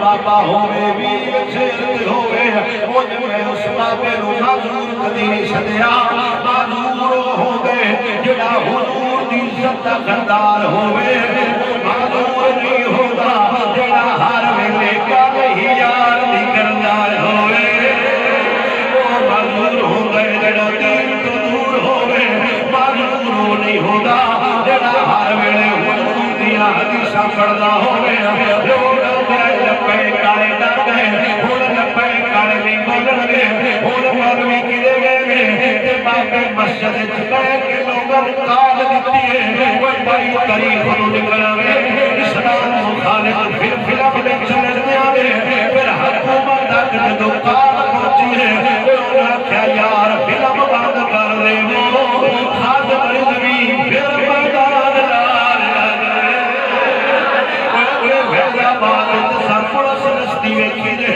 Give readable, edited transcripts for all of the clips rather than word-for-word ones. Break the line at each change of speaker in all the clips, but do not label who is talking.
बाबा होवे वीर शेर होवे मुझ में उस बाबे नूं माजूर कदी नहीं छड्डिया। माजूर हो गए जेड़ा हुजूर दी इज्जत दा गद्दार होवे, माजूर नहीं होगा जेड़ा हर वेले काले ही यार दी करदार होवे। वो माजूर हो गए जेड़ा दीन तो दूर होवे, माजूर नहीं होगा जेड़ा हर वेले हुजूर दी हदीसां पढ़दा होवे। मस्जिद के लोगों ने काल दी है भाई तारीख निकलावे इस्लाम मुखालिफ फिर फिल्म में चलने आवे फिर हुकूमत तक जो काल पहुंची है उन्होंने आख्या यार फिल्म बंद कर दे वो खाद रिजवी फिर मैदान लाल फैजाबाद पुलिस नस्ती वेखी जे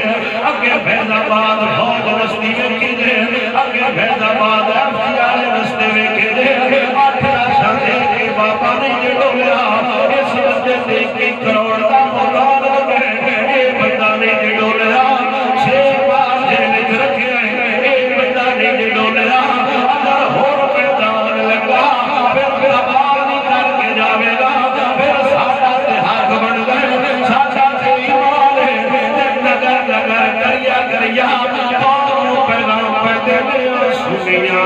अगे फैजाबाद फौज नस्ती वेखी जे अगे फैजाबाद रस्ते वेखे जे 8 लाशां दे के बाबा ने जोड़िया इस बंदे ने 1 करोड़ का मकान लगे ये बंदा ने जोड़िया 6 बार जेल च रखे ये बंदा ने जोड़िया अगर होर मैदान लगा फिर आबाद नहीं करके जावेगा फिर साडा ते हक बन गए साडा ते ईमान है नगर नगर करिया करिया कौम नूं पैगाम पैदे ने सुनिया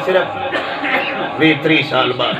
सिर्फ 20-30 साल बाद